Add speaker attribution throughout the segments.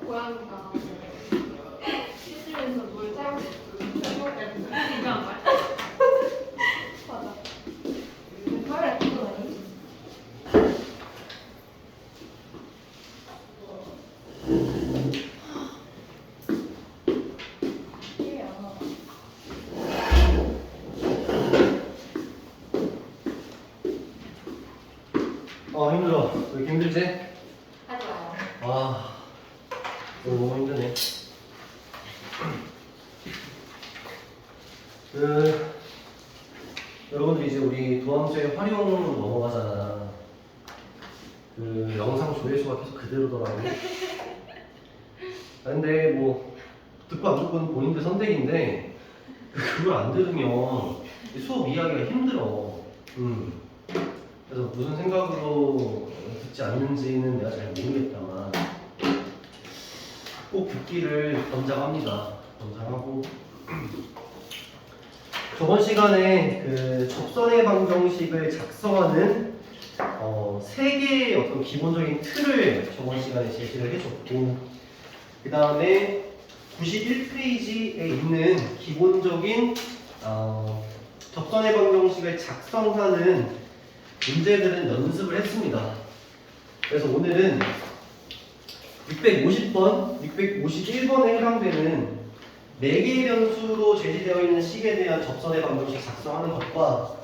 Speaker 1: 고양이가 씻으면서 물 잘못 이상한 말. 맞아. 카메라 켜고 다니?
Speaker 2: 힘들어. 왜 이렇게 힘들지?
Speaker 1: 하지 마요.
Speaker 2: 아, 너무 힘드네. 여러분들 이제 우리 도함수의 활용 넘어가잖아. 영상 조회수가 계속 그대로더라고. 근데 뭐 듣고 안 듣고는 본인들 선택인데 그걸 안 들으면 수업 이해하기가 힘들어. 그래서 무슨 생각으로 듣지 않는지는 내가 잘 모르겠다만 꼭 듣기를 권장합니다. 권장하고 저번 시간에 접선의 방정식을 작성하는 세 개의 어떤 기본적인 틀을 저번 시간에 제시를 해줬고 그 다음에 91페이지에 있는 기본적인 접선의 방정식을 작성하는 문제들은 연습을 했습니다. 그래서 오늘은 650번, 651번에 해당되는 4개의 변수로 제시되어 있는 식에 대한 접선의 방정식 작성하는 것과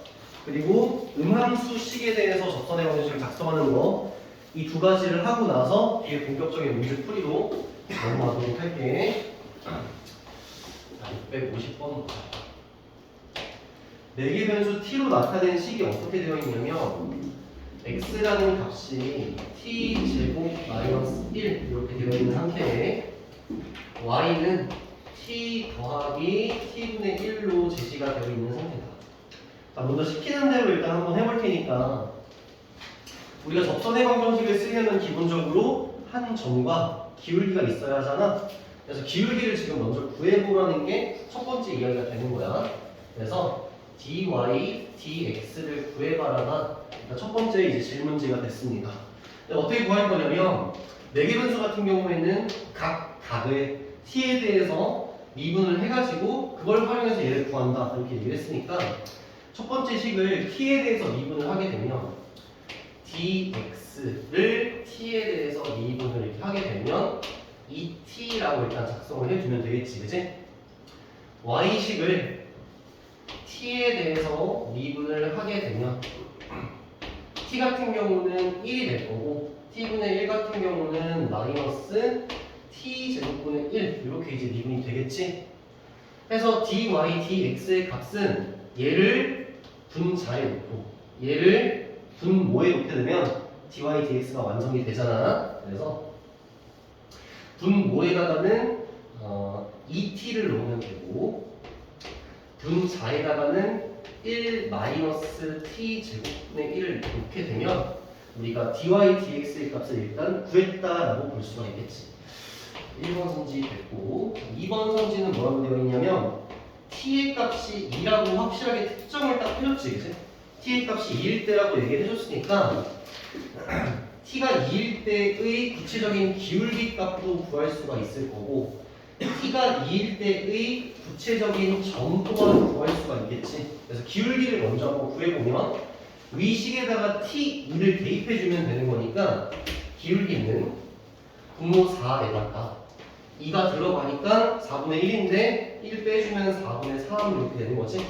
Speaker 2: 그리고 음함수 식에 대해서 접선의 방정식을 작성하는 것 이 두 가지를 하고 나서 이게 본격적인 문제 풀이로 넘어가도록 할게. 650번 4개 변수 t로 나타낸 식이 어떻게 되어 있냐면 x라는 값이 t제곱 마이너스 1 이렇게 되어 있는 상태에 y는 t 더하기 t분의 1로 제시가 되어 있는 상태다. 자, 먼저 시키는 대로 일단 한번 해볼 테니까 우리가 접선의 방정식을 쓰려면 기본적으로 한 점과 기울기가 있어야 하잖아. 그래서 기울기를 지금 먼저 구해보라는 게 첫 번째 이야기가 되는 거야. 그래서 dy, dx를 구해봐라가 첫 번째 이제 질문지가 됐습니다. 어떻게 구할 거냐면 4개 변수 같은 경우에는 각 값의 t에 대해서 미분을 해가지고 그걸 활용해서 얘를 구한다 이렇게 얘기를 했으니까 첫 번째 식을 t에 대해서 미분을 하게 되면 dx를 t에 대해서 미분을 이렇게 하게 되면 이 t라고 일단 작성을 해주면 되겠지, 그치? y식을 t에 대해서 미분을 하게 되면 t 같은 경우는 1이 될 거고 t분의 1 같은 경우는 마이너스 t제곱분의 1 이렇게 이제 미분이 되겠지? 그래서 dy, dx의 값은 얘를 분자에 놓고 얘를 분모에 놓게 되면 dy, dx가 완성이 되잖아. 그래서 분모에다가는 2t를 놓으면 되고 분자에다가는 1 마이너스 t 제곱분의 1을 놓게 되면 우리가 dy, dx의 값을 일단 구했다라고 볼 수가 있겠지. 1번 성지 됐고 2번 성지는 뭐라고 되어 있냐면 t의 값이 2라고 확실하게 특정을 딱 해줬지, 그치? t의 값이 2일 때라고 얘기를 해줬으니까 t가 2일 때의 구체적인 기울기 값도 구할 수가 있을 거고 t가 2일 때의 구체적인 점 또한 구할 수가 있겠지. 그래서 기울기를 먼저 한번 구해보면 위식에다가 t2를 대입해주면 되는 거니까 기울기는 분모 4에다가 2가 들어가니까 4분의 1인데 1 빼주면 4분의 3 이렇게 되는 거지.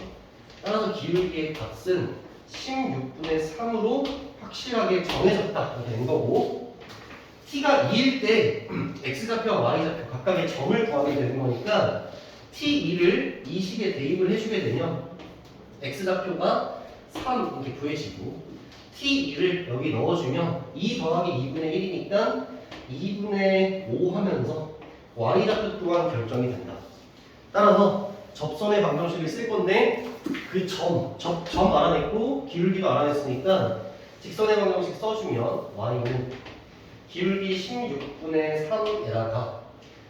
Speaker 2: 따라서 기울기의 값은 16분의 3으로 확실하게 정해졌다 이렇게 된 거고 t가 2일 때 x좌표와 y좌표 각각의 점을 구하게 되는 거니까 t2를 이 식에 대입을 해주게 되면 x좌표가 3 이렇게 구해지고 t2를 여기 넣어주면 2 더하기 2분의 1이니까 2분의 5 하면서 y좌표 또한 결정이 된다. 따라서 접선의 방정식을 쓸 건데 그 점 알아냈고 기울기도 알아냈으니까 직선의 방정식 써주면 y는 기울기 16분의 3에다가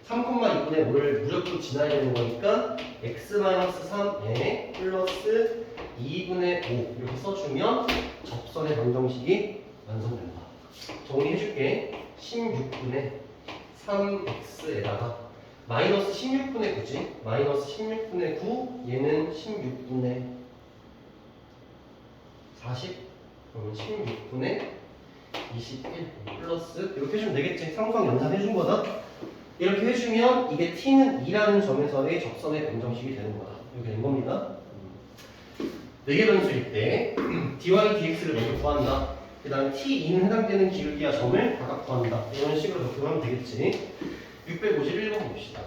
Speaker 2: 3,2분의 5를 무조건 지나야 되는 거니까 x-3에 플러스 2분의 5 이렇게 써주면 접선의 방정식이 완성된다. 정리해줄게. 16분의 3x에다가 마이너스 16분의 9지. 마이너스 16분의 9 얘는 16분의 40 그러면 16분의 21 플러스 이렇게 해주면 되겠지. 상수항 연산해준 거다. 이렇게 해주면 이게 t는 2라는 점에서의 접선의 방정식이 되는 거다. 이렇게 된 겁니다. 4개 변수일 때 dy dx를 먼저 구한다. 그 다음에 t2는 해당되는 기울기와 점을 각각 구한다. 이런 식으로 적용하면 되겠지. 651번 봅시다.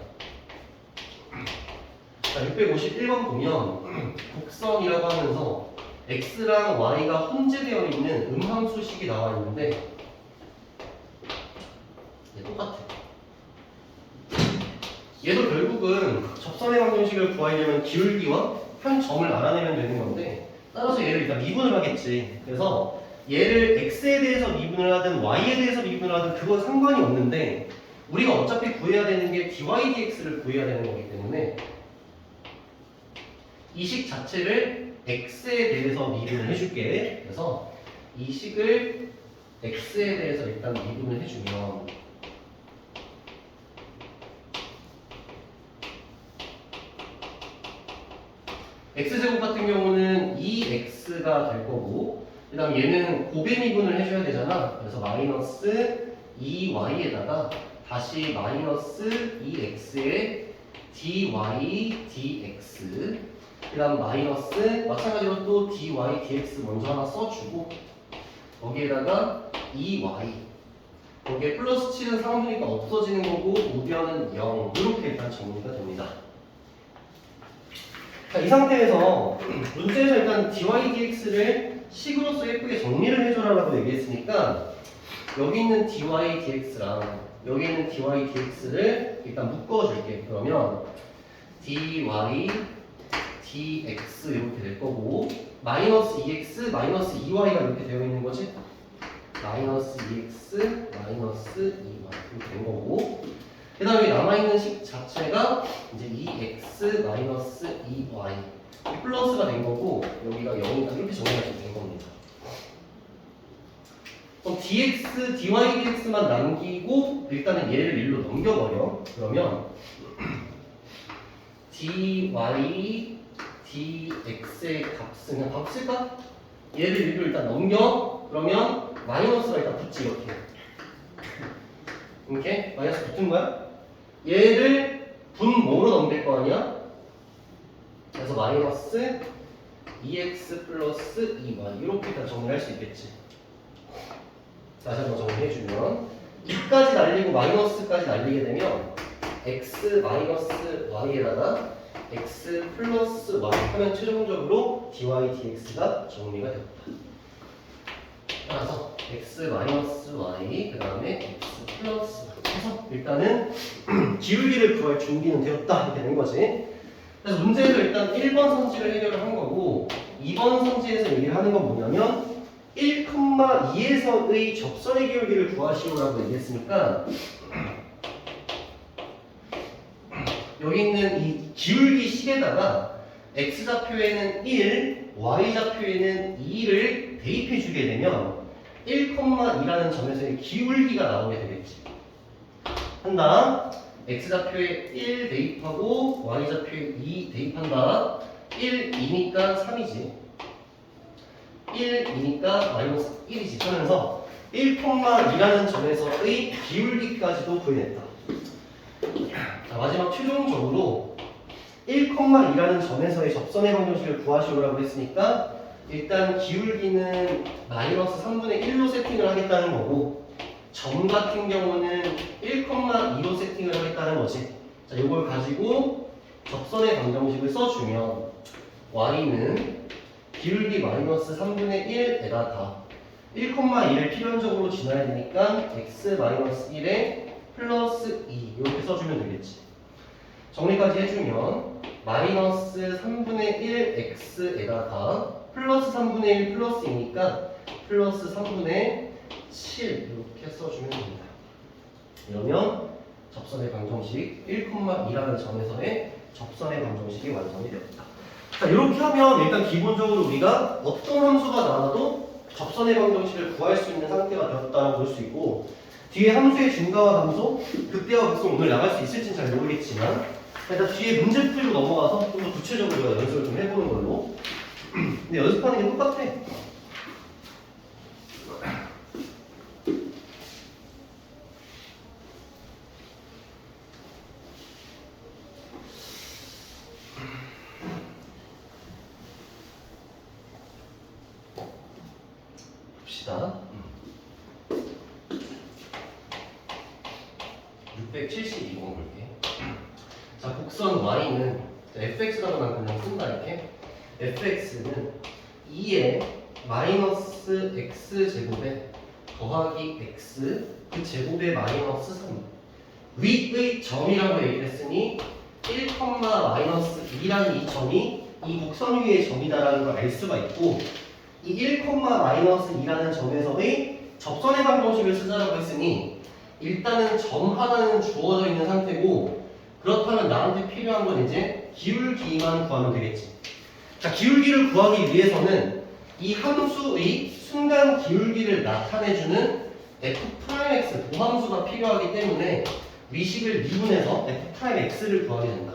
Speaker 2: 자, 651번 보면 곡선이라고 하면서 x랑 y가 혼재되어 있는 음함수식이 나와 있는데 얘 똑같아. 얘도 결국은 접선의 방정식을 구하려면 기울기와 한 점을 알아내면 되는 건데 따라서 얘를 일단 미분을 하겠지. 그래서 얘를 x에 대해서 미분을 하든 y에 대해서 미분을 하든 그건 상관이 없는데 우리가 어차피 구해야 되는 게 dy dx를 구해야 되는 거기 때문에 이 식 자체를 x에 대해서 미분을 해줄게. 그래서 이 식을 x에 대해서 일단 미분을 해주면 x제곱 같은 경우는 2x가 될 거고 그 다음 얘는 곱의 미분을 해줘야 되잖아. 그래서 마이너스 2y에다가 다시 마이너스 2x에 dy dx 그 다음 마이너스 마찬가지로 또 dy dx 먼저 하나 써주고 거기에다가 2y 거기에 플러스 7은 상수니까 없어지는 거고 우변은 0 이렇게 일단 정리가 됩니다. 자, 이 상태에서 문제에서 일단 dy dx를 식으로서 예쁘게 정리를 해줘라라고 얘기했으니까 여기 있는 dy dx랑 여기 있는 dy dx를 일단 묶어줄게. 그러면 dy dx 이렇게 될 거고 마이너스 2x 마이너스 2y가 이렇게 되어 있는 거지. 마이너스 2x 마이너스 2y 이렇게 된 거고 그 다음에 남아있는 식 자체가 이제 2x 마이너스 2y 플러스가 된 거고 여기가 0이다 이렇게 정리가 된 겁니다. 그럼 dx, dy dx만 남기고 일단은 얘를 1로 넘겨버려. 그러면 dy dx의 값은 그냥 값 쓸까? 얘를 1로 일단 넘겨. 그러면 마이너스가 일단 붙지 이렇게. 이렇게 마이너스 붙은 거야? 얘를 분모로 넘길 거 아니야? 그래서 마이너스 2x 플러스 2y 이렇게 다 정리할 수 있겠지. 다시 한번 정리해주면 2까지 날리고 마이너스까지 날리게 되면 x 마이너스 y에다가 x 플러스 y 하면 최종적으로 dy dx가 정리가 되었다. 따라서 x 마이너스 y 그 다음에 x 플러스 y 해서 일단은 기울기를 구할 준비는 되었다 이렇게 된 거지. 그래서 문제에서 일단 1번 성질을 해결을 한 거고 2번 성질에서 얘기를 하는 건 뭐냐면 1,2에서의 접선의 기울기를 구하시오라고 얘기했으니까 여기 있는 이 기울기 식에다가 x좌표에는 1, y좌표에는 2를 대입해 주게 되면 1,2라는 점에서의 기울기가 나오게 되겠지. 한다. x좌표에 1 대입하고 y좌표에 2 대입한다. 1, 2니까 3이지. 1, 2니까 마이너스 1이지. 하면서 1,2라는 점에서의 기울기까지도 구해냈다. 자, 마지막 최종적으로 1,2라는 점에서의 접선의 방정식을 구하시오라고 했으니까 일단 기울기는 마이너스 3분의 1로 세팅을 하겠다는 거고 점 같은 경우는 1,2로 세팅을 하겠다는 거지. 자, 이걸 가지고 접선의 방정식을 써주면 y는 기울기 마이너스 3분의 1에다가 1,2를 필연적으로 지나야 되니까 x 마이너스 1에 플러스 2 이렇게 써주면 되겠지. 정리까지 해주면 마이너스 3분의 1 x에다가 플러스 3분의 1 플러스 2니까 플러스 3분의 7 이렇게 써주면 됩니다. 이러면 접선의 방정식 1,2라는 점에서의 접선의 방정식이 완성이 되었다. 자, 이렇게 하면 일단 기본적으로 우리가 어떤 함수가 나와도 접선의 방정식을 구할 수 있는 상태가 되었다고 볼 수 있고 뒤에 함수의 증가와 감소, 극대화 극소 오늘 나갈 수 있을지는 잘 모르겠지만 일단 뒤에 문제 풀고 넘어가서 좀 더 구체적으로 연습을 좀 해보는 걸로. 근데 연습하는 게 똑같아. 봅시다. 672번 볼게. 자, 곡선 y는 fx라고 난 그냥 쓴다 이렇게. fx는 2의 마이너스 x제곱에 더하기 x 그 제곱에 마이너스 3 위의 점이라고 얘기를 했으니 1, 마이너스 2라는 이 점이 이 곡선 위의 점이다라는 걸 알 수가 있고 이 1, 마이너스 2라는 점에서의 접선의 방정식을 쓰자라고 했으니 일단은 점 하나는 주어져 있는 상태고 그렇다면 나한테 필요한 건 이제 기울기만 구하면 되겠지. 자, 기울기를 구하기 위해서는 이 함수의 순간 기울기를 나타내주는 f'x 도함수가 필요하기 때문에 위식을 미분해서 f'x를 구하게 된다.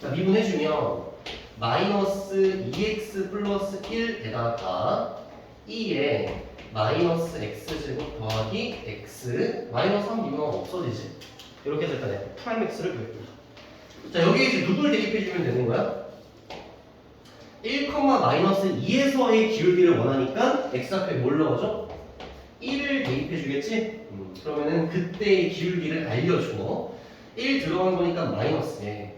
Speaker 2: 자, 미분해주면 마이너스 2x 플러스 1에다가 2에 마이너스 x제곱 더하기 x 마이너스 3 미분하면 없어지지. 이렇게 해서 일단 f'x를 구했다. 자, 여기에 이제 누구를 대입해주면 되는 거야? 1, 마이너스 2에서의 기울기를 원하니까 x 앞에 뭘 넣어줘? 1을 대입해주겠지? 그러면은 그때의 기울기를 알려줘. 1 들어간 거니까 마이너스에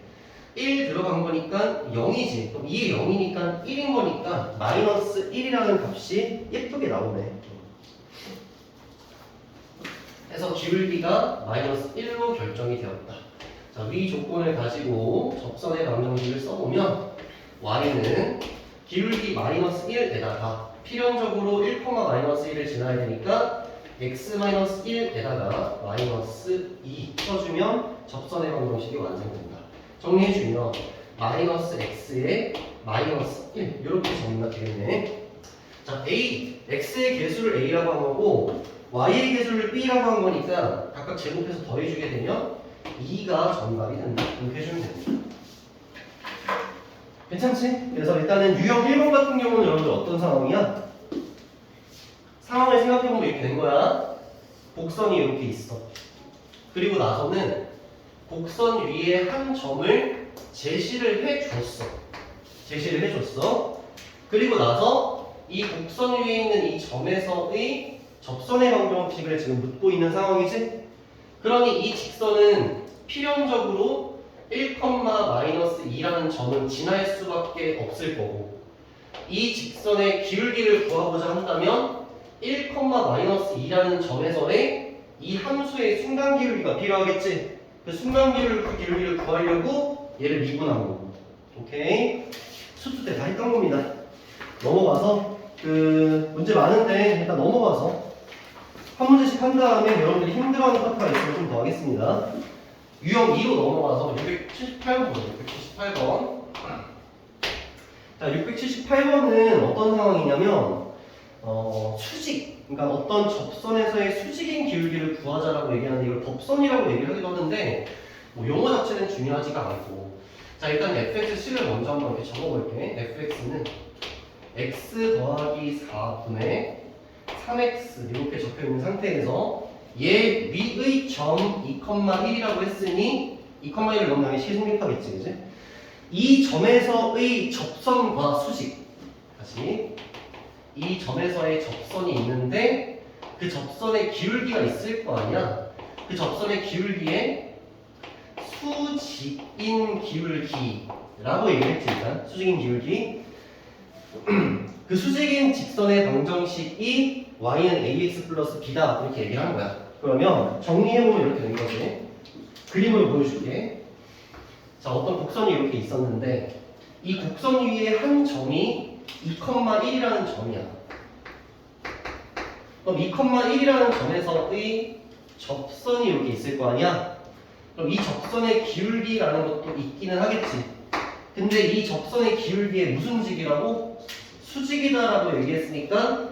Speaker 2: 1 들어간 거니까 0이지. 그럼 2에 0이니까 1인 거니까 마이너스 1이라는 값이 예쁘게 나오네. 그래서 기울기가 마이너스 1로 결정이 되었다. 자, 위 조건을 가지고 접선의 방정식을 써보면 y는 기울기 마이너스 1에다가 필연적으로 1, 마이너스 1을 지나야 되니까 x 마이너스 1에다가 마이너스 2 써주면 접선의 방정식이 완성된다. 정리해주면 마이너스 x에 마이너스 1 이렇게 정리가 되겠네. 자, a, x의 개수를 a라고 한 거고 y의 개수를 b라고 한 거니까 각각 제곱해서 더해주게 되면 2가 정답이 된다. 이렇게 해주면 됩니다. 괜찮지? 그래서 일단은 유형 1번 같은 경우는 여러분들 어떤 상황이야? 상황을 생각해보면 이렇게 된 거야. 곡선이 이렇게 있어. 그리고 나서는 곡선 위에 한 점을 제시를 해줬어. 제시를 해줬어. 그리고 나서 이 곡선 위에 있는 이 점에서의 접선의 방정식을 지금 묻고 있는 상황이지? 그러니 이 직선은 필연적으로 1, 마이너스 2라는 점은 지날 수밖에 없을 거고 이 직선의 기울기를 구하고자 한다면 1, 마이너스 2라는 점에서의 이 함수의 순간 기울기가 필요하겠지? 그 순간 기울기를 구하려고 얘를 미분한 거고. 오케이? 수투 때 다 했던 겁니다. 넘어가서 문제 많은데 일단 넘어가서 한 문제씩 한 다음에 여러분들이 힘들어하는 파트가 있으면 좀 더 하겠습니다. 유형 2로 넘어가서 678번 보죠. 678번. 자, 678번은 어떤 상황이냐면 수직, 그러니까 어떤 접선에서의 수직인 기울기를 구하자라고 얘기하는데 이걸 덥선이라고 얘기를 하기도 하는데 뭐 용어 자체는 중요하지가 않고. 자, 일단 fx식을 먼저 한번 이렇게 적어볼게. fx는 x 더하기 4분의 3x 이렇게 적혀있는 상태에서 얘 위의 점 2,1이라고 했으니 2,1을 넣으면 당연히 시승립하겠지, 그지? 이 점에서의 접선과 수직, 다시 이 점에서의 접선이 있는데 그 접선의 기울기가 있을 거 아니야? 그 접선의 기울기에 수직인 기울기라고 얘기했지. 일단 수직인 기울기. 그 수직인 직선의 방정식이 y는 ax 플러스 b다 이렇게 얘기를 한 거야. 그러면 정리해보면 이렇게 된 거지. 그림을 보여줄게. 자, 어떤 곡선이 이렇게 있었는데 이 곡선 위에 한 점이 2,1이라는 점이야. 그럼 2,1이라는 점에서의 접선이 이렇게 있을 거 아니야? 그럼 이 접선의 기울기라는 것도 있기는 하겠지. 근데 이 접선의 기울기에 무슨 직이라고? 수직이다라고 얘기했으니까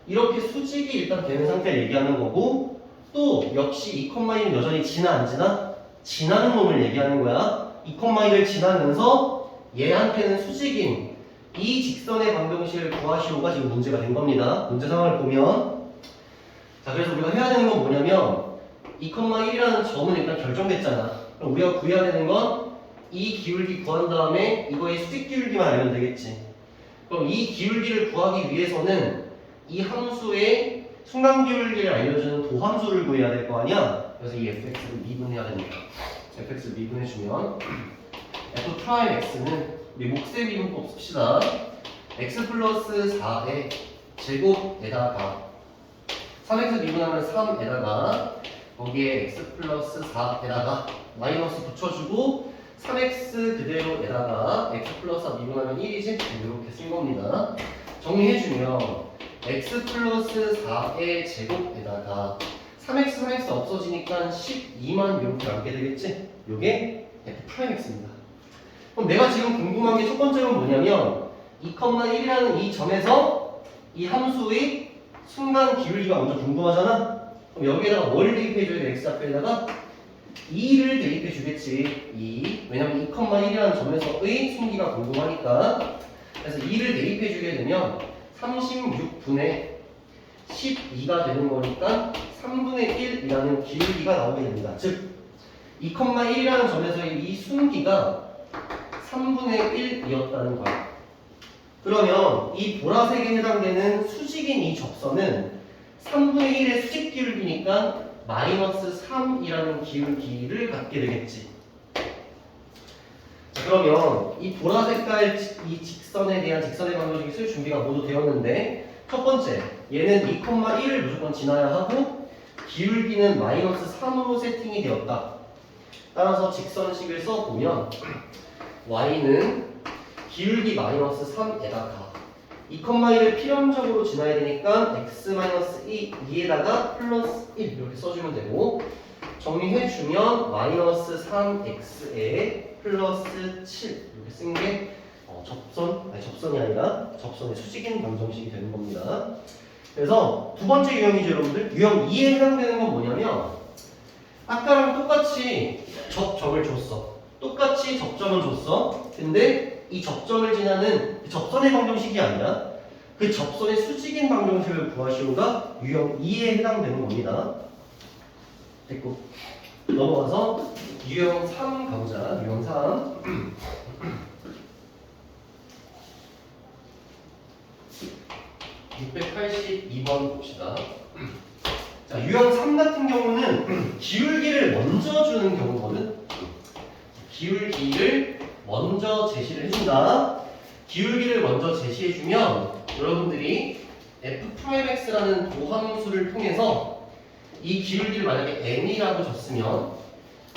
Speaker 2: 이렇게 수직이 일단 되는 상태를 얘기하는 거고 또 역시 2,1은 여전히 지나 안 지나? 지나는 놈을 얘기하는 거야. 2,1을 지나면서 얘한테는 수직인 이 직선의 방정식을 구하시오가 지금 문제가 된 겁니다. 문제 상황을 보면 자, 그래서 우리가 해야 되는 건 뭐냐면 2,1이라는 점은 일단 결정됐잖아. 그럼 우리가 구해야 되는 건 이 기울기 구한 다음에 이거의 수직 기울기만 알면 되겠지. 그럼 이 기울기를 구하기 위해서는 이 함수의 순간 기울기를 알려주는 도함수를 구해야 될 거 아니야? 그래서 이 fx를 미분해야 됩니다. fx를 미분해주면 f 프라임 x는 우리 몫의 미분법 씁시다. x 플러스 4의 제곱에다가 3x 미분하면 3에다가 거기에 x 플러스 4에다가 마이너스 붙여주고 3x 그대로에다가 x 플러스 4 미분하면 1이지? 이렇게 쓴 겁니다. 정리해주면 x 플러스 4의 제곱에다가 3x 없어지니까 12만 이렇게 남게 되겠지? 요게 f 프라임 x입니다. 그럼 내가 지금 궁금한 게 첫 번째는 뭐냐면 2,1이라는 이 점에서 이 함수의 순간 기울기가 먼저 궁금하잖아? 그럼 여기에다가 뭘 대입해줘야 돼? x좌표에다가 2를 대입해 주겠지. 2. 왜냐면 2,1이라는 점에서의 순기가 궁금하니까. 그래서 2를 대입해 주게 되면 36분의 12가 되는 거니까 3분의 1이라는 기울기가 나오게 됩니다. 즉 2,1이라는 점에서의 이 순기가 3분의 1이었다는 거야. 그러면 이 보라색에 해당되는 수직인 이 접선은 3분의 1의 수직 기울기니까 마이너스 3이라는 기울기를 갖게 되겠지. 자, 그러면 이 보라색깔 이 직선에 대한 직선의 방정식이 쓸 준비가 모두 되었는데 첫 번째, 얘는 2,1을 무조건 지나야 하고 기울기는 마이너스 3으로 세팅이 되었다. 따라서 직선식을 써보면 y는 기울기 마이너스 3에다가 2,1을 필연적으로 지나야 되니까 x-2에다가 플러스 1 이렇게 써주면 되고 정리해주면 마이너스 3x에 플러스 7 이렇게 쓴 게 접선이 아니라 접선의 수직인 방정식이 되는 겁니다. 그래서 두 번째 유형이죠 여러분들. 유형 2에 해당되는 건 뭐냐면 아까랑 똑같이 접점을 줬어. 똑같이 접점을 줬어. 근데 이 접점을 지나는 접선의 방정식이 아니라 그 접선의 수직인 방정식을 구하시오가 유형 2에 해당되는 겁니다. 됐고 넘어가서 유형 3 가보자. 유형 3 682번 봅시다. 자, 유형 3 같은 경우는 기울기를 먼저 주는 경우거든. 기울기를 먼저 제시를 해준다. 기울기를 먼저 제시해주면 여러분들이 f'x라는 도함수를 통해서 이 기울기를 만약에 m이라고 줬으면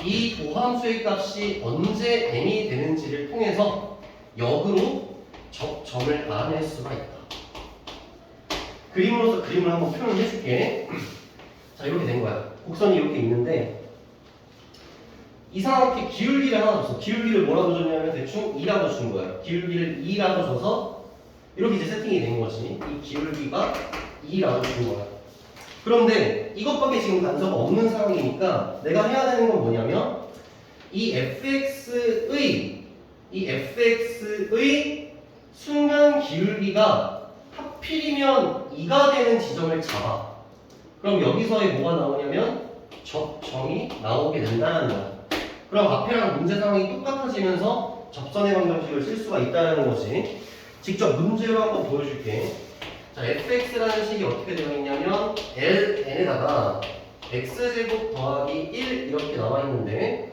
Speaker 2: 이 도함수의 값이 언제 m이 되는지를 통해서 역으로 접점을 알아낼 수가 있다. 그림으로서 그림을 한번 표현을 해줄게. 자, 이렇게 된 거야. 곡선이 이렇게 있는데 이상하게 기울기를 하나 줬어. 기울기를 뭐라고 줬냐면 대충 2라고 준 거야. 기울기를 2라고 줘서 이렇게 이제 세팅이 된 거지. 이 기울기가 2라고 준 거야. 그런데 이것밖에 지금 단서가 없는 상황이니까 내가 해야 되는 건 뭐냐면 이 fx의 순간 기울기가 하필이면 2가 되는 지점을 잡아. 그럼 여기서의 뭐가 나오냐면 접점이 나오게 된다는 거야. 그럼 앞에랑 문제 상황이 똑같아지면서 접선의 방정식을 쓸 수가 있다는 거지. 직접 문제로 한번 보여줄게. 자, fx라는 식이 어떻게 되어 있냐면 ln에다가 x제곱 더하기 1 이렇게 나와 있는데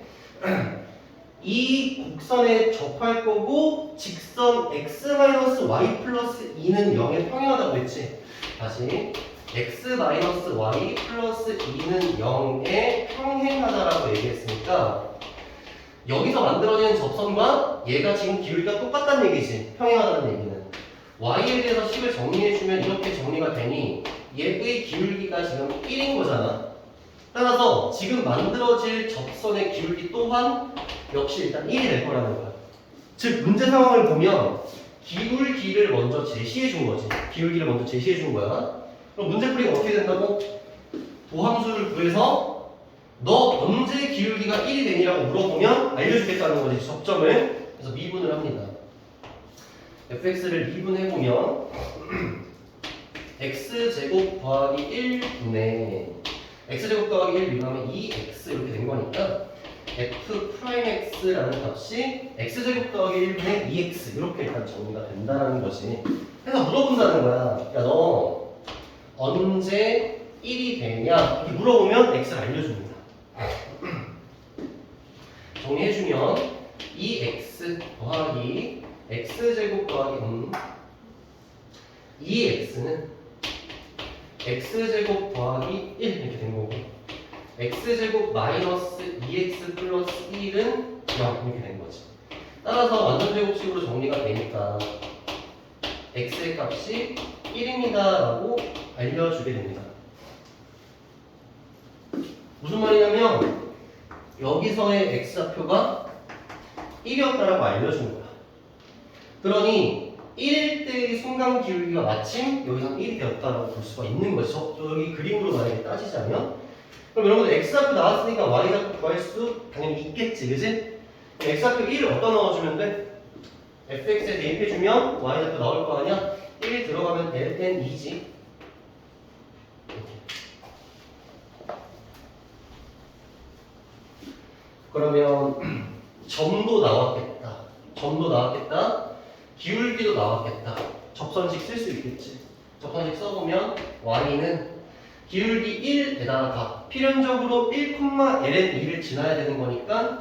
Speaker 2: 이 곡선에 접할 거고 직선 x-y 플러스 2는 0에 평행하다고 했지. 다시 x-y 플러스 2는 0에 평행하다라고 얘기했으니까 여기서 만들어지는 접선과 얘가 지금 기울기가 똑같다는 얘기지. 평행하다는 얘기는 y에 대해서 식을 정리해주면 이렇게 정리가 되니 얘의 기울기가 지금 1인 거잖아. 따라서 지금 만들어질 접선의 기울기 또한 역시 일단 1이 될 거라는 거야. 즉 문제 상황을 보면 기울기를 먼저 제시해 준 거지. 기울기를 먼저 제시해 준 거야. 그럼 문제 풀이가 어떻게 된다고? 도함수를 구해서 너 언제 기울기가 1이 되니라고 물어보면 알려주겠다는 거지, 접점을. 그래서 미분을 합니다. fx를 미분해보면 x제곱 더하기 1분의 x제곱 더하기 1 미분하면 2x 이렇게 된 거니까 f'x라는 값이 x제곱 더하기 1분의 2x 이렇게 일단 정리가 된다는 거지. 그래서 물어본다는 거야. 야, 너 언제 1이 되냐? 이렇게 물어보면 x를 알려줍니다. 정리해주면 2x 더하기 x제곱 더하기 2x는 x제곱 더하기 1 이렇게 된 거고 x제곱 마이너스 2x 플러스 1은 0 이렇게 된 거지. 따라서 완전제곱식으로 정리가 되니까 x의 값이 1입니다 라고 알려주게 됩니다. 무슨 말이냐면 여기서의 x좌표가 1이었다라고 알려주는 거야. 그러니 1일 때의 순간 기울기가 마침 여기서 1이 되었다라고 볼 수가 있는 거죠. 여기 그림으로 만약에 따지자면 그럼 여러분들 x좌표 나왔으니까 y좌표 구할 수 당연히 있겠지, 그지? x좌표 1을 어디다 넣어주면 돼? fx에 대입해주면 y좌표 나올 거 아니야? 1 들어가면 ln2지. 그러면 점도 나왔겠다. 점도 나왔겠다. 기울기도 나왔겠다. 접선식 쓸 수 있겠지. 접선식 써보면 y는 기울기 1에다가 필연적으로 1,ln2를 지나야 되는 거니까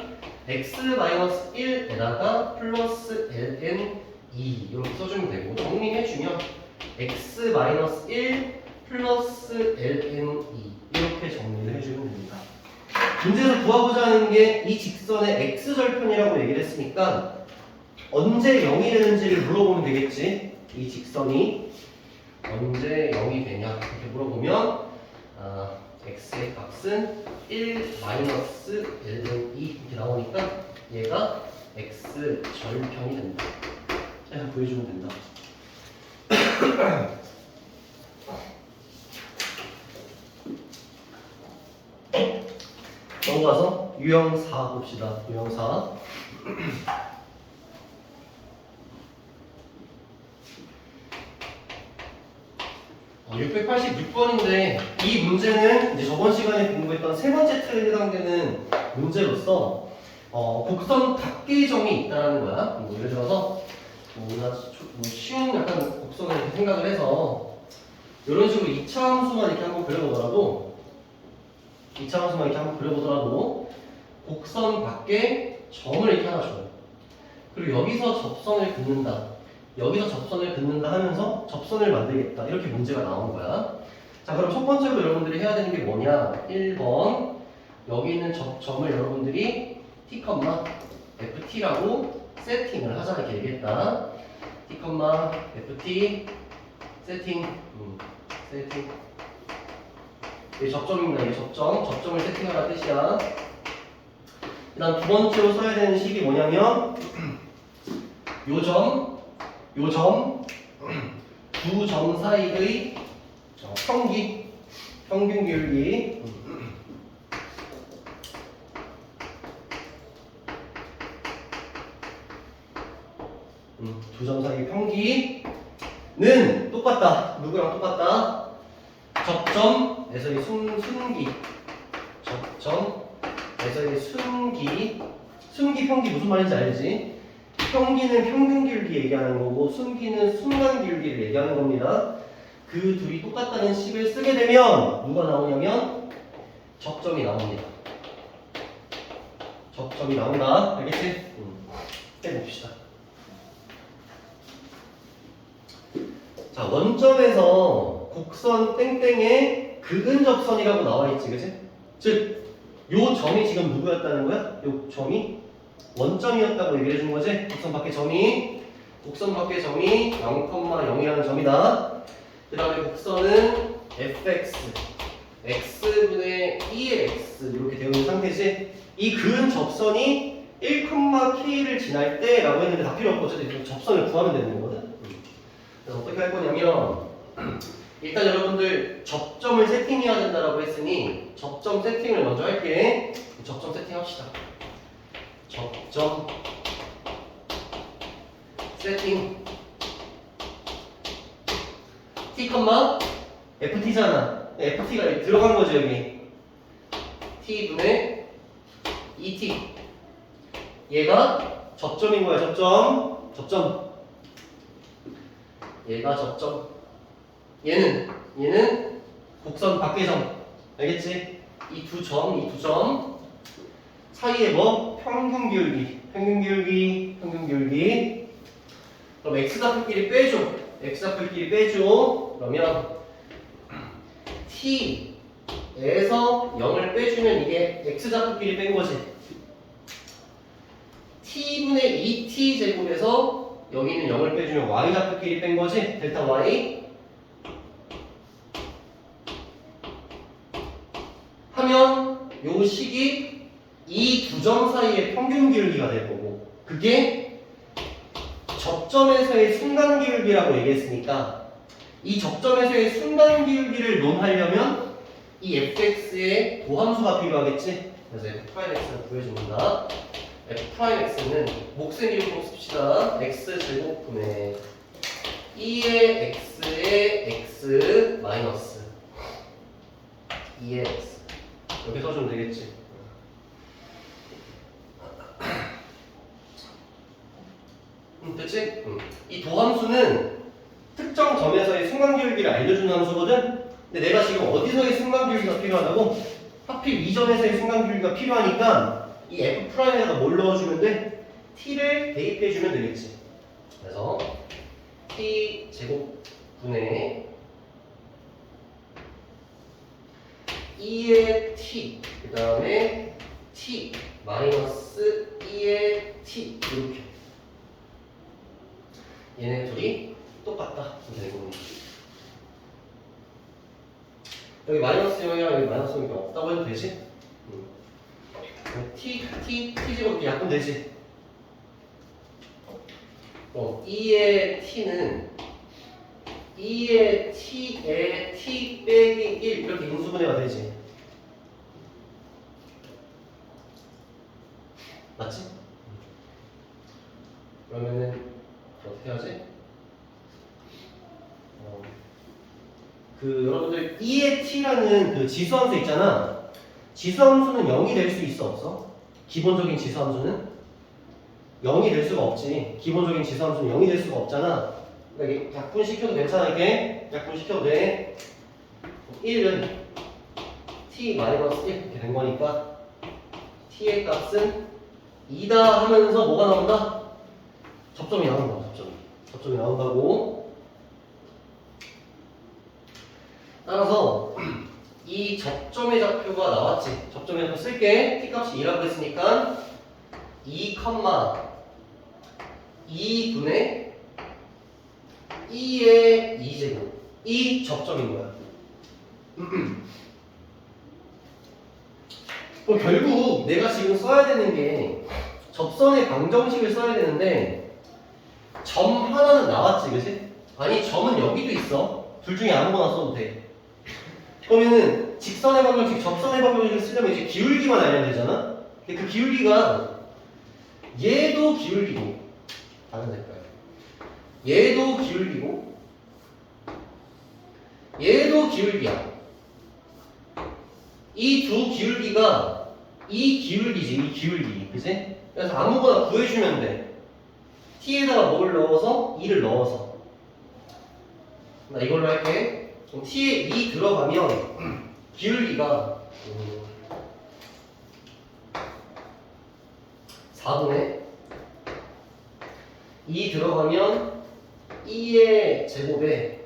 Speaker 2: x-1에다가 플러스 ln2 이렇게 써주면 되고 정리해주면 x-1 플러스 ln2 이렇게 정리를 해주면 됩니다. 문제에서 구하고자 하는 게 이 직선의 x절편이라고 얘기를 했으니까 언제 0이 되는지를 물어보면 되겠지. 이 직선이 언제 0이 되냐 이렇게 물어보면 x의 값은 1 마이너스 ln2 이렇게 나오니까 얘가 x절편이 된다. 자, 보여주면 된다. 넘어가서 유형 4 봅시다. 유형 4. 686번인데 이 문제는 이제 저번 시간에 공부했던 세 번째 틀에 해당되는 문제로서 곡선 밖의 점이 있다는 거야. 뭐 예를 들어서 쉬운 약간 곡선을 이렇게 생각을 해서 이런 식으로 2차 함수만 이렇게 한번 그려보더라도 2차 함수만 이렇게 한번 그려보더라도 곡선 밖에 점을 이렇게 하나 줘요. 그리고 여기서 접선을 긋는다. 여기서 접선을 긋는다 하면서 접선을 만들겠다. 이렇게 문제가 나온 거야. 자, 그럼 첫 번째로 여러분들이 해야 되는 게 뭐냐? 1번 여기 있는 점을 여러분들이 t, ft라고 세팅을 하자 이렇게 얘기했다. t, ft 세팅 세팅 이게 접점입니다. 이게 접점을 세팅하라는 뜻이야. 그 다음 두 번째로 써야 되는 식이 뭐냐면 요 점, 두 점 사이의 평균 기울기. 두 점 사이의 평기는 똑같다. 누구랑 똑같다? 접점에서의 순기. 접점에서의 순기, 평기 무슨 말인지 알지? 평기는 평균 기울기 얘기하는 거고 순기는 순간 기울기를 얘기하는 겁니다. 그 둘이 똑같다는 식을 쓰게 되면 누가 나오냐면 접점이 나옵니다. 접점이 나온다. 알겠지? 해봅시다. 자, 원점에서 곡선 땡땡에 극은 접선이라고 나와있지, 그치? 즉, 요 점이 지금 누구였다는 거야? 요 점이 원점이었다고 얘기를 해준 거지? 곡선 밖의 점이 0,0이라는 점이다. 그 다음에 곡선은 fx, x분의 2의 x 이렇게 되어 있는 상태지? 이 그은 접선이 1,k를 지날 때 라고 했는데 다 필요 없고 어차피 접선을 구하면 되는 거거든? 그래서 어떻게 할 거냐면 일단 여러분들 접점을 세팅해야 된다라고 했으니 접점 세팅을 먼저 할게. 접점 세팅합시다. 접점 세팅. T, FT잖아. FT가 들어간 거지 여기. T분의 2T. 얘가 접점인 거야. 접점. 얘가 접점. 얘는 곡선 밖의 점. 알겠지? 이 두 점 사이에 뭐? 평균 기울기. 그럼 x좌표끼리 빼줘. 그러면 t에서 0을 빼주면 이게 x좌표끼리 뺀 거지. t분의 2t 제곱에서 여기는 0을 빼주면 y좌표끼리 뺀 거지. 델타 y 하면 요 식이 이 두 점 사이의 평균 기울기가 될 거고, 그게 접점에서의 순간 기울기라고 얘기했으니까 이 접점에서의 순간 기울기를 논하려면 이 fx의 도함수가 필요하겠지. 그래서 f'x를 구해줍니다. f'x는 몫의 미분법 씁시다. x제곱분의 2의 x의 x 마이너스 2의 x 이렇게 써주면 되겠지. 됐지? 이 도함수는 특정 점에서의 순간기울기를 알려주는 함수거든? 근데 내가 지금 어디서의 순간기울기가 필요하다고? 하필 이 점에서의 순간기울기가 필요하니까 이 F'에다가 뭘 넣어주면 돼? T를 대입해주면 되겠지. 그래서 T 제곱분의 2의 T 그 다음에 T 마이너스 2의 T 이렇게 얘네 둘이 똑같다. 여기 마이너스 0이랑 여기 마이너스 0이 없다고 해도 되지? T 제곱 약분 되지? 2의 T는 2의 T에 T 빼기 1 이렇게 인수분해가 되지? 맞지? 그러면은 어떻게 하지? 여러분들 2의 t라는 그 지수함수 있잖아. 지수함수는 0이 될 수 있어 없어? 기본적인 지수함수는 0이 될 수가 없지. 기본적인 지수함수는 0이 될 수가 없잖아. 그러니까 약분시켜도 괜찮아. 이게 약분시켜도 돼. 1은 t-1 이렇게 된 거니까 t의 값은 2다 하면서 뭐가 나온다? 접점이 나온다. 접점이 나온다고. 따라서 이 접점의 좌표가 나왔지. 접점의 좌표 쓸게. t값이 2라고 했으니까 2, 2분의 2의 2제곱. 이 접점인 거야. 그럼 결국 내가 지금 써야 되는 게 접선의 방정식을 써야 되는데 점 하나는 나왔지, 그치? 아니, 점은 여기도 있어. 둘 중에 아무거나 써도 돼. 그러면은 직선의 방정식, 접선의 방정식을 쓰려면 이제 기울기만 알면 되잖아? 근데 그 기울기가 얘도 기울기고 다른 색깔 얘도 기울기고 얘도 기울기야. 이 두 기울기가 이 기울기지, 이 기울기. 그치? 그래서 아무거나 구해주면 돼. t에다가 뭘 넣어서? 2를 넣어서. 나 이걸로 할게. 그럼 t에 2 들어가면 기울기가 4분의 2 들어가면 2의 제곱에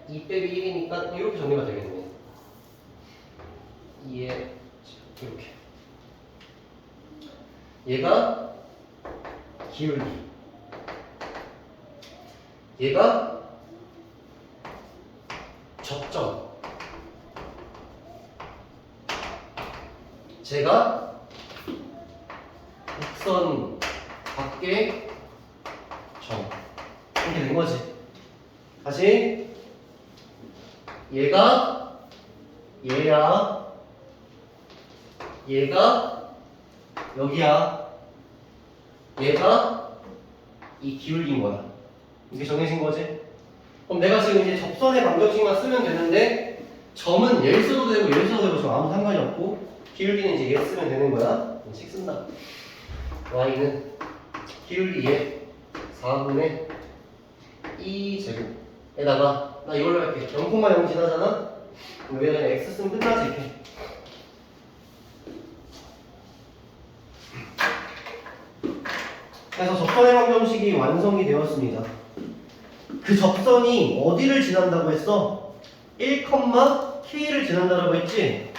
Speaker 2: 2 빼기 1이니까 이렇게 정리가 되겠네. 2의 이렇게. 얘가 기울기. 얘가 접점. 제가 곡선 밖의 점. 이렇게 된 거지. 다시 얘가 얘야. 얘가 여기야. 얘가 이 기울기인 거야. 이게 정해진 거지? 그럼 내가 지금 이제 접선의 방정식만 쓰면 되는데 점은 얘를 써도 되고 얘를 써도 되고 지금 아무 상관이 없고 기울기는 이제 얘 쓰면 되는 거야. 식 쓴다. y는 기울기 얘 4분의 2제곱에다가 나 이걸로 할게. 0,0 지나잖아? 그럼 여기다 그냥 x 쓰면 끝나지 이렇게. 그래서 접선의 방정식이 완성이 되었습니다. 그 접선이 어디를 지난다고 했어? 1,k를 지난다고 했지?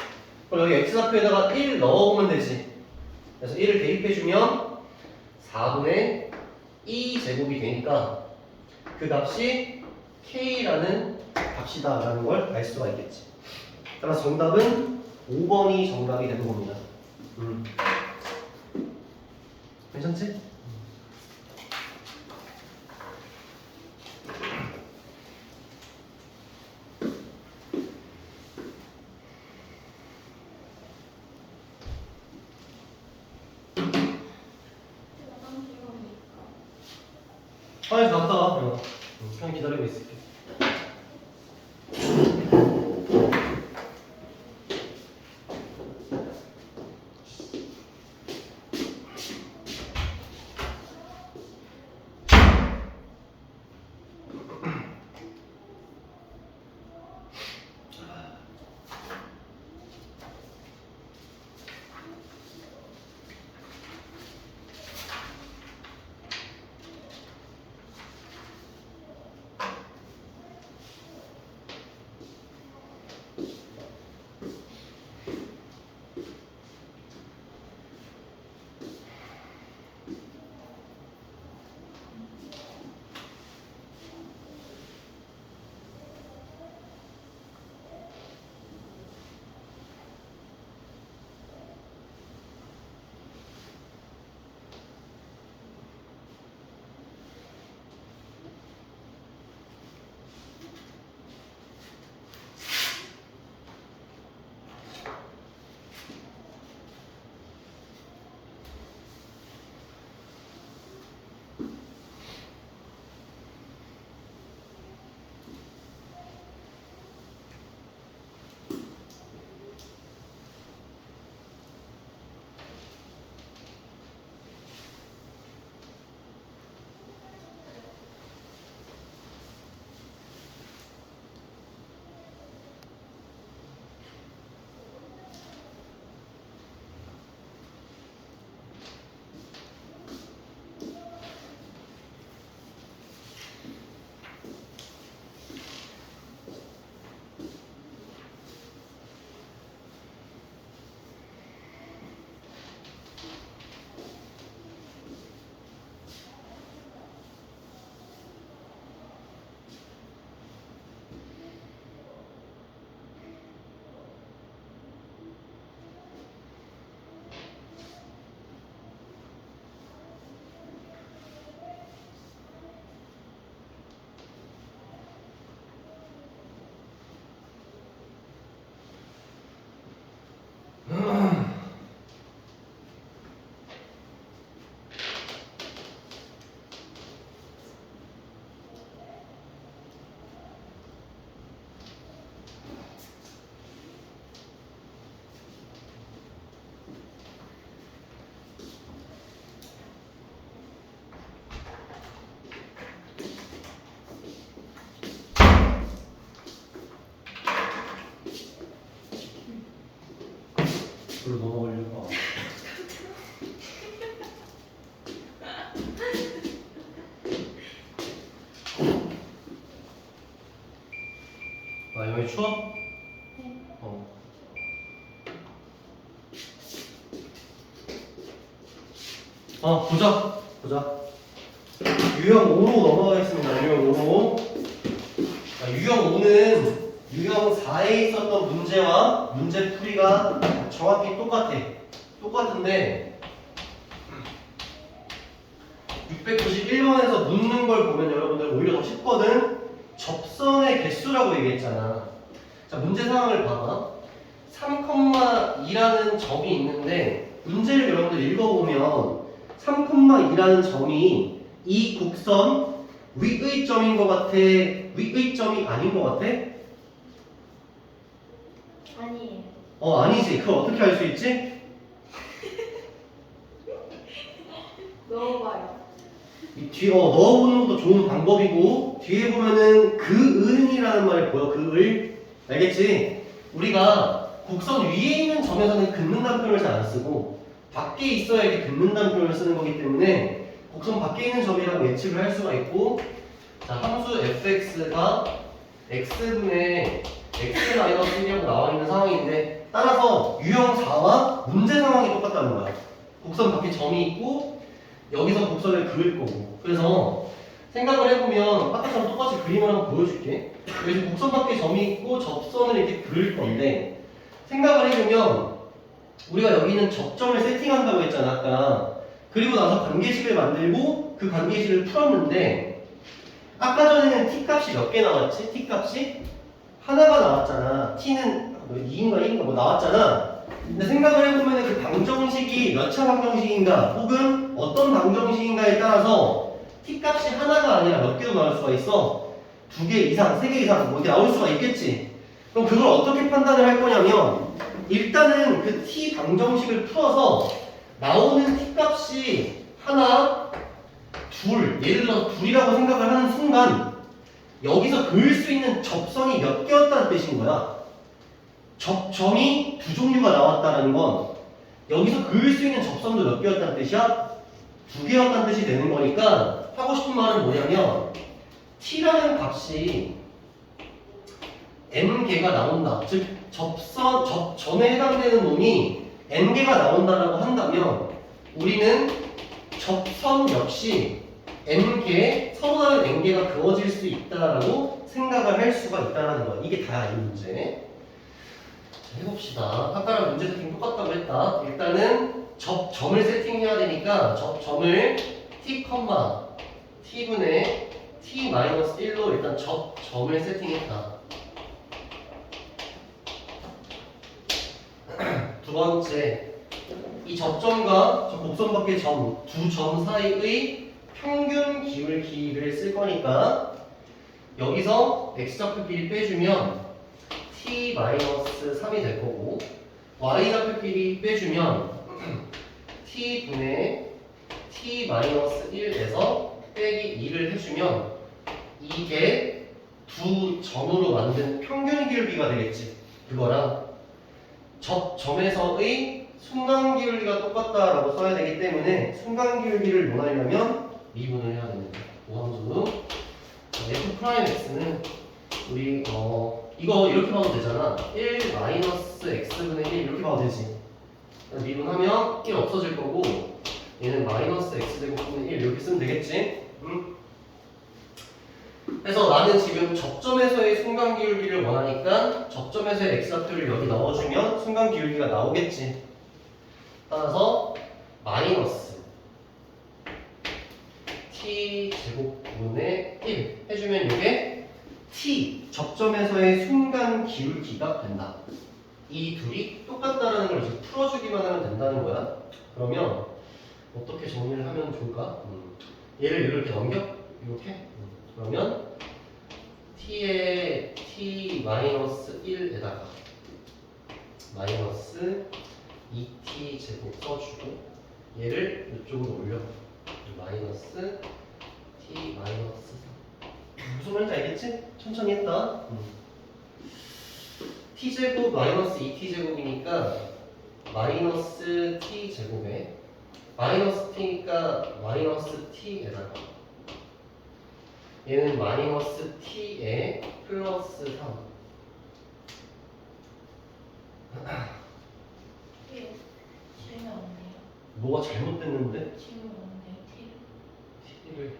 Speaker 2: 그럼 여기 x좌표에다가 1 넣어보면 되지. 그래서 1을 대입해주면 4분의 2제곱이 되니까 그 값이 k라는 값이다 라는 걸 알 수가 있겠지. 따라서 정답은 5번이 정답이 되는 겁니다. 괜찮지? 화장실 갔다 와. 그냥 기다리고 있을게. 불로 넘어가려고. 아, 여기 추워?
Speaker 1: 네. 보자. 유형 5로 넘어가겠습니다. 유형 5로. 유형 5는 유형 4에 있었던 문제와 문제 풀이가 정확히 똑같은데 691번에서 묻는 걸 보면 여러분들 오히려 더 쉽거든. 접선의 개수라고 얘기했잖아.
Speaker 2: 자, 문제 상황을 봐봐. 3,2라는 점이 있는데 문제를 여러분들 읽어보면 3,2라는 점이 이 곡선 위의 점인 것 같아? 위의 점이 아닌 것 같아?
Speaker 3: 아니에요.
Speaker 2: 아니지. 그걸 어떻게 알 수 있지?
Speaker 3: 넣어봐요.
Speaker 2: 이 넣어보는 것도 좋은 방법이고 뒤에 보면은 그은이라는 말이 보여. 그을. 알겠지? 우리가 곡선 위에 있는 점에서는 긋는다는 표현을 잘 안 쓰고 밖에 있어야 이렇게 긋는다는 표현을 쓰는 거기 때문에 곡선 밖에 있는 점이라고 예측을 할 수가 있고 자, 함수 fx가 x분의 x-1이라고 나와 있는 상황인데 따라서 유형 4와 문제 상황이 똑같다는 거야. 곡선 밖에 점이 있고 여기서 곡선을 그을 거고 그래서 생각을 해보면 아까처럼 똑같이 그림을 한번 보여줄게. 여기 곡선 밖에 점이 있고 접선을 이렇게 그을 건데 생각을 해보면 우리가 여기는 접점을 세팅한다고 했잖아 아까. 그리고 나서 관계식을 만들고 그 관계식을 풀었는데 아까 전에는 t 값이 몇 개 나왔지? t 값이 하나가 나왔잖아. t는 2인가 1인가 뭐 나왔잖아. 근데 생각을 해보면 그 방정식이 몇 차 방정식인가 혹은 어떤 방정식인가에 따라서 t 값이 하나가 아니라 몇 개도 나올 수가 있어. 2개 이상, 3개 이상 뭐 이렇게 나올 수가 있겠지. 그럼 그걸 어떻게 판단을 할 거냐면 일단은 그 t 방정식을 풀어서 나오는 t 값이 하나, 둘, 예를 들어서 둘이라고 생각을 하는 순간 여기서 그을 수 있는 접선이 몇 개였다는 뜻인 거야. 점이 두 종류가 나왔다는 건 여기서 그을 수 있는 접선도 몇 개였다는 뜻이야? 2개였다는 뜻이 되는 거니까 하고 싶은 말은 뭐냐면 t라는 값이 n개가 나온다. 즉 접점에 해당되는 놈이 n개가 나온다라고 한다면 우리는 접선 역시 n개, 서로 다른 n개가 그어질 수 있다라고 생각을 할 수가 있다는 거야. 이게 다야 이 문제. 자, 해봅시다. 아까랑 문제 세팅 똑같다고 했다. 일단은 접점을 세팅해야 되니까 접점을 t분의 t-1로 일단 접점을 세팅했다. 두 번째, 이 접점과 저 곡선 밖의 점, 두 점 사이의 평균 기울기를 쓸 거니까 여기서 x좌표 길이 빼주면 t-3이 될 거고 y좌표 길이 빼주면 t분의 t-1에서 빼기 2를 해주면 이게 두 점으로 만든 평균 기울기가 되겠지. 그거랑 접점에서의 순간 기울기가 똑같다라고 써야 되기 때문에 순간 기울기를 논하려면 미분을 해야 됩니다. 오함수 f'(x는) 우리 이거 이렇게 봐도 되잖아. 1 마이너스 x분의 1 이렇게 봐도 되지. 미분하면 1 없어질 거고 얘는 마이너스 x제곱분의 1 이렇게 쓰면 되겠지. 그래서 나는 지금 접점에서의 순간 기울기를 원하니까 접점에서의 x좌표를 여기 넣어주면 순간 기울기가 나오겠지. 따라서 마이너스 t 제곱분의 1 해주면 이게 t 접점에서의 순간 기울기가 된다. 이 둘이 똑같다라는 걸 이제 풀어주기만 하면 된다는 거야. 그러면 어떻게 정리를 하면 좋을까? 얘를 이렇게 넘겨? 이렇게? 그러면 t에 t-1에다가 마이너스 2t 제곱 써주고 얘를 이쪽으로 올려. 마이너스 t 마이너스 3. 무슨 말인지 알겠지? 천천히 했다. t제곱 마이너스 2t제곱이니까 마이너스 t제곱에 마이너스 t니까 마이너스 t에다가 얘는 마이너스 t에 플러스 3.
Speaker 3: 질문 없네요.
Speaker 2: 뭐가 잘못됐는데?
Speaker 3: 질문 없네요.
Speaker 2: t를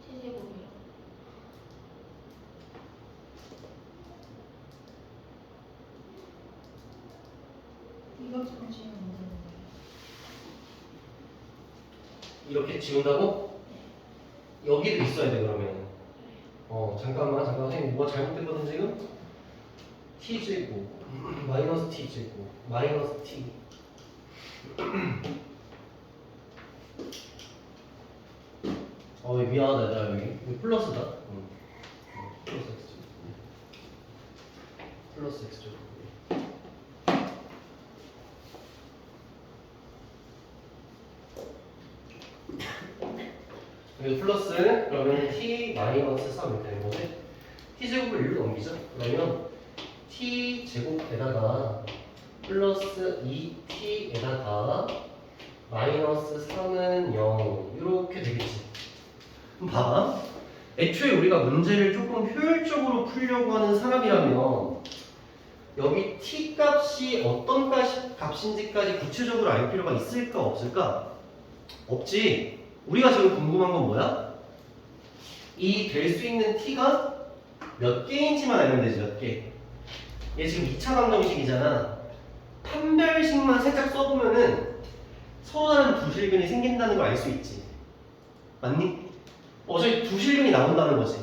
Speaker 3: T제곱이요. 이것처럼 질문 없는데.
Speaker 2: 이렇게 지운다고? 여기도 있어야 돼 그러면. 잠깐만 선생님 뭐가 잘못됐거든 지금? t제곱 마이너스 t제곱 마이너스 t 미안하다 나 여기 플러스다 플러스 x제곱 플러스 x제곱 여기 플러스 그러면 t 마이너스 3이 되는 거지 t제곱을 1로 넘기죠 그러면 t제곱에다가 플러스 2t에다가 마이너스 3은 0 이렇게 되겠지 그럼 봐봐 애초에 우리가 문제를 조금 효율적으로 풀려고 하는 사람이라면 여기 t 값이 어떤 값인지까지 구체적으로 알 필요가 있을까 없을까? 없지 우리가 지금 궁금한 건 뭐야? 이 될 수 있는 t가 몇 개인지만 알면 되지 몇 개. 얘 지금 2차 방정식이잖아. 판별식만 살짝 써보면은 서로 다른 두 실근이 생긴다는 걸 알 수 있지. 맞니? 어차피 두 실근이 나온다는 거지.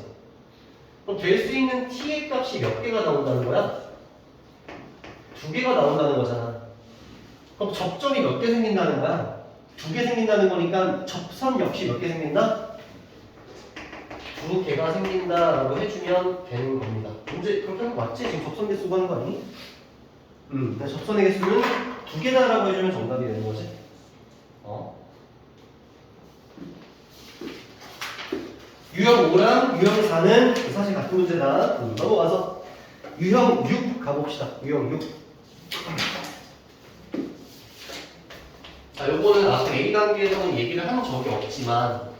Speaker 2: 그럼 될 수 있는 t의 값이 몇 개가 나온다는 거야? 두 개가 나온다는 거잖아. 그럼 접점이 몇 개 생긴다는 거야? 두 개 생긴다는 거니까 접선 역시 몇 개 생긴다? 두 개가 생긴다라고 해주면 되는 겁니다. 문제 그렇게 하는 거 맞지? 지금 접선 개수 구하는 거 아니? 접선의 개수는 두 개다라고 해주면 정답이 되는 거지. 유형 5랑 유형 4는 사실 같은 문제다. 넘어가서 유형 6 가봅시다. 유형 6. 자, 요거는 앞에 A 단계에서는 얘기를 한 적이 없지만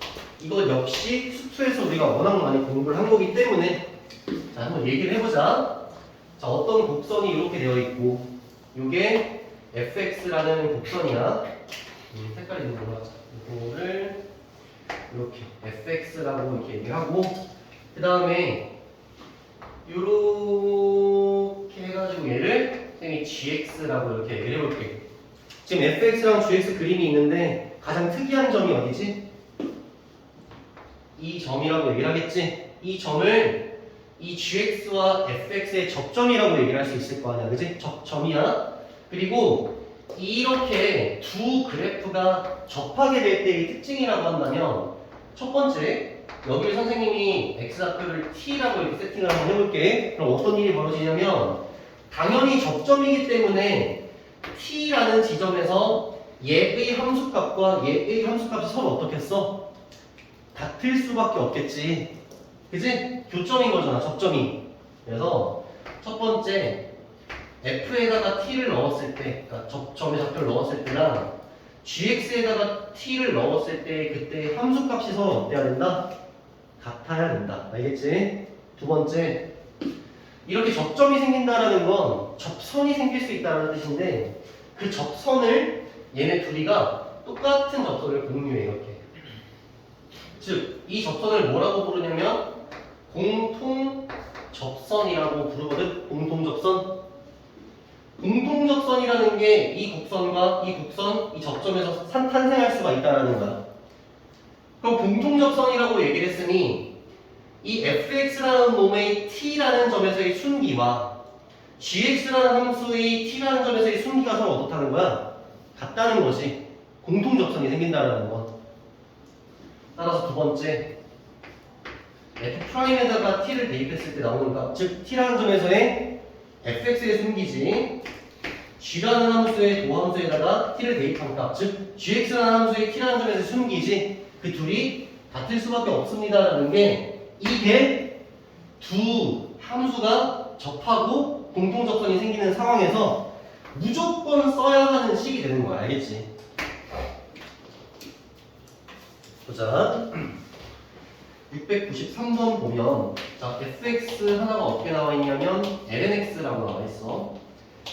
Speaker 2: 이것 역시 수투에서 우리가 워낙 많이 공부를 한 거기 때문에 자, 한번 얘기를 해보자. 자, 어떤 곡선이 이렇게 되어 있고 요게 fx라는 곡선이야. 색깔이 있는 걸로 하자. 이거를 이렇게 fx라고 이렇게 얘기하고 그 다음에 이렇게 해가지고 얘를 선생님이 gx라고 이렇게 얘기를 해볼게. 지금 fx랑 gx 그림이 있는데 가장 특이한 점이 어디지? 이 점이라고 얘기를 하겠지? 이 점을 이 gx와 fx의 접점이라고 얘기를 할 수 있을 거 아니야, 그치? 접점이야. 그리고 이렇게 두 그래프가 접하게 될 때의 특징이라고 한다면 첫 번째, 여기 선생님이 x좌표를 t라고 이렇게 세팅을 한번 해볼게. 그럼 어떤 일이 벌어지냐면 당연히 접점이기 때문에 t라는 지점에서 얘의 함수값과 얘의 함수값이 서로 어떻게 써? 같을 수밖에 없겠지. 그치? 교점인 거잖아, 접점이. 그래서 첫 번째 f에다가 t를 넣었을 때, 그러니까 접점의 좌표를 넣었을 때랑 gx에다가 t를 넣었을 때 그때 함수값이 서로 어때야 된다? 같아야 된다. 알겠지? 두 번째, 이렇게 접점이 생긴다라는 건 접선이 생길 수 있다는 뜻인데 그 접선을 얘네 둘이가 똑같은 접선을 공유해 이렇게. 즉, 이 접선을 뭐라고 부르냐면 공통 접선이라고 부르거든. 공통 접선. 공통 접선이라는 게 이 곡선과 이 곡선, 이 접점에서 탄생할 수가 있다는 거야. 그럼 공통 접선이라고 얘기를 했으니 이 fx라는 놈의 t라는 점에서의 순기와 gx라는 함수의 t라는 점에서의 순기가 서로 어떻다는 거야? 같다는 거지. 공통 접선이 생긴다는 건. 따라서 두 번째, f'에다가 t를 대입했을 때 나오는 값, 즉 t라는 점에서의 fx의 순기지 g라는 함수의 도함수에다가 t를 대입한 값, 즉 gx라는 함수의 t라는 점에서의 순기지 그 둘이 같을 수밖에 없습니다라는 게 이게 두 함수가 접하고 공통접선이 생기는 상황에서 무조건 써야 하는 식이 되는 거야. 알겠지? 보자. 693번 보면 자 fx 하나가 어떻게 나와 있냐면 lnx라고 나와 있어.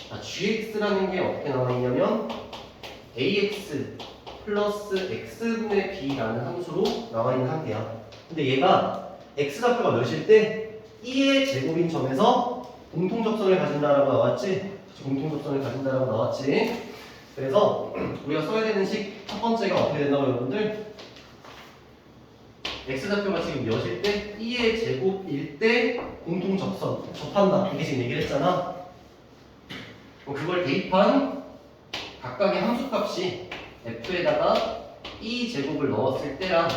Speaker 2: 자, gx라는 게 어떻게 나와 있냐면 ax 플러스 x분의 b라는 함수로 나와 있는 한계야. 근데 얘가 x좌표가 몇일 때 2의 제곱인 점에서 공통접선을 가진다라고 나왔지? 공통접선을 가진다라고 나왔지? 그래서 우리가 써야 되는 식 첫 번째가 어떻게 된다고 여러분들? x좌표가 지금 몇일 때? 2의 제곱일 때 공통접선 접한다. 이게 지금 얘기를 했잖아. 그럼 그걸 대입한 각각의 함수값이 f에다가 e 제곱을 넣었을 때랑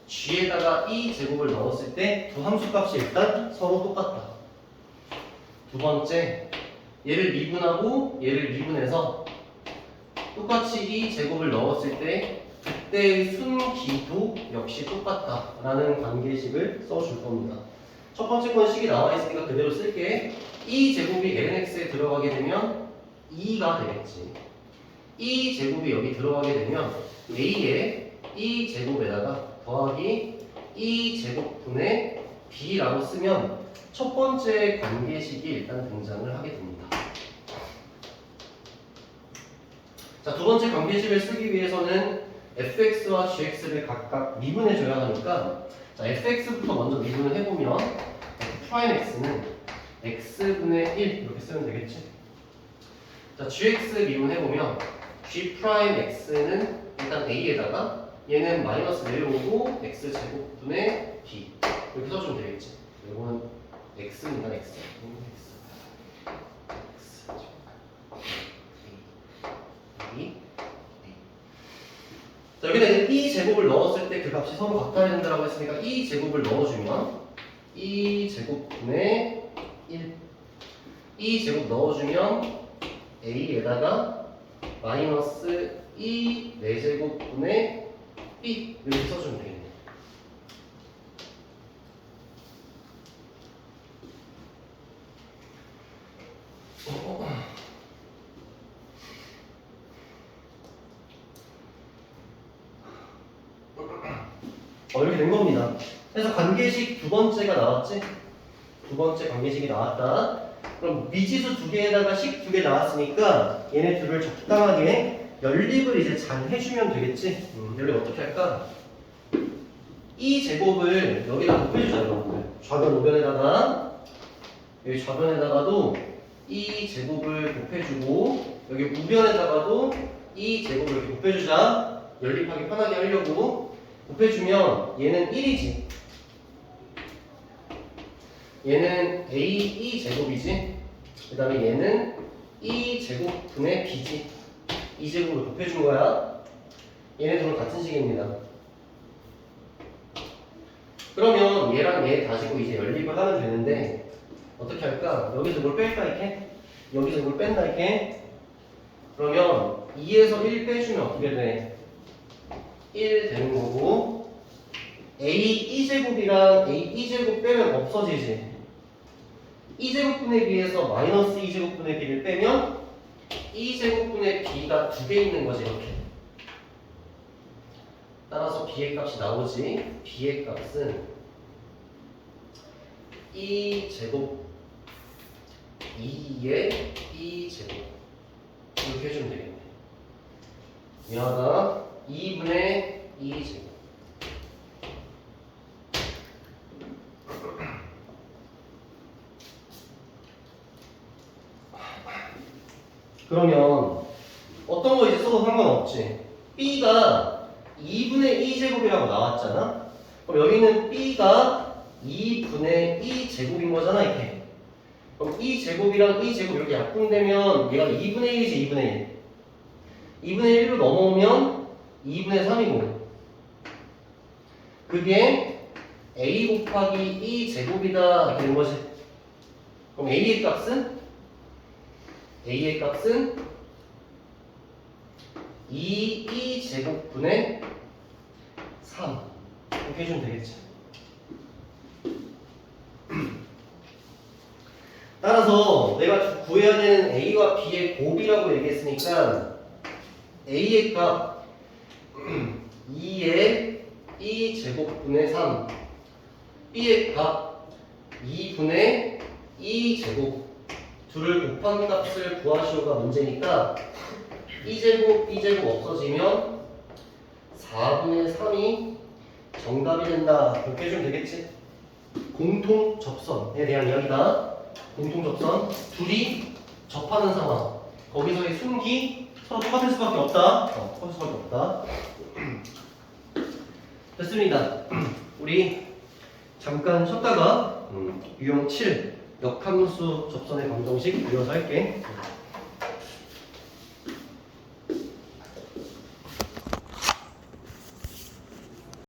Speaker 2: g에다가 e 제곱을 넣었을 때 두 함수값이 일단 서로 똑같다. 두 번째, 얘를 미분하고 얘를 미분해서 똑같이 e 제곱을 넣었을 때 그때의 순기도 역시 똑같다라는 관계식을 써줄 겁니다. 첫 번째 건 식이 나와 있으니까 그대로 쓸게. e 제곱이 lnx에 들어가게 되면 2가 되겠지. e 제곱이 여기 들어가게 되면 a의 e 제곱에다가 더하기 e 제곱분의 b라고 쓰면 첫 번째 관계식이 일단 등장을 하게 됩니다. 자, 두 번째 관계식을 쓰기 위해서는 fx와 gx를 각각 미분해줘야 하니까 자, fx부터 먼저 미분을 해보면 f'x는 x분의 1 이렇게 쓰면 되겠지. 자, gx 미분해보면 g'x는 일단 a에다가 얘는 마이너스 내려오고 x제곱분의 b 이렇게 써주면 되겠지. 이거는 x입니다. x. 자, 여기다 e 제곱을 넣었을 때 그 값이 서로 같아야 된다고 했으니까 e 제곱을 넣어주면 e 제곱분의 1 e 제곱 넣어주면 a에다가 마이너스 e 4제곱분의 b 이렇게 써주면 되겠네. 이렇게 된 겁니다. 그래서 관계식 두 번째가 나왔지? 두 번째 관계식이 나왔다. 그럼 미지수 두 개에다가 식 두 개 나왔으니까 얘네 둘을 적당하게 연립을 이제 잘 해주면 되겠지? 연립 어떻게 할까? 이 제곱을 여기다 곱해주자, 여러분들. 좌변 우변에다가 여기 좌변에다가도 이 제곱을 곱해주고 여기 우변에다가도 이 제곱을 이렇게 곱해주자. 연립하기 편하게 하려고 곱해주면 얘는 1이지. 얘는 a 2제곱이지. 그 다음에 얘는 2제곱분의 b지. 2제곱을 곱해준 거야. 얘네들은 같은 식입니다. 그러면 얘랑 얘 가지고 이제 연립을 하면 되는데 어떻게 할까? 여기서 뭘 뺄까 이렇게? 여기서 뭘 뺀다 이렇게? 그러면 2에서 1 빼주면 어떻게 돼? 1 되는 거고 a 2제곱이랑 a 2제곱 빼면 없어지지. 2제곱분의 b에서 마이너스 2제곱분의 b를 빼면 2제곱분의 b가 두 개 있는 거지 이렇게. 따라서 b의 값이 나오지. b의 값은 2제곱 2의 2제곱 이렇게 해주면 되겠네. 미안하다. 2분의 2제곱. 그러면 어떤 거 이제 써도 상관없지. b가 2분의 2제곱이라고 나왔잖아. 그럼 여기는 b가 2분의 2제곱인 거잖아 이렇게. 그럼 2제곱이랑 2제곱 이렇게 약분되면 얘가 2분의 1이지. 2분의 1. 2분의 1로 넘어오면 2분의 3이고 그게 a 곱하기 2제곱이다 이렇게 된 거지. 그럼 a의 값은 2제곱분의 3 이렇게 해주면 되겠지. 따라서 내가 구해야 되는 a와 b의 곱이라고 얘기했으니까 a의 값 2의 2제곱분의 3 b의 값 2분의 2제곱 둘을 곱한 값을 구하시오가 문제니까 2제곱 없어지면 4분의 3이 정답이 된다. 이렇게 해주면 되겠지. 공통 접선에 대한 이야기다. 공통 접선 둘이 접하는 상황. 거기서의 순기 서로 똑같을 수밖에 없다. 똑같을 수밖에 없다. 됐습니다. 우리 잠깐 쉬었다가 유형 7 역함수 접선의 방정식 이어서 할게.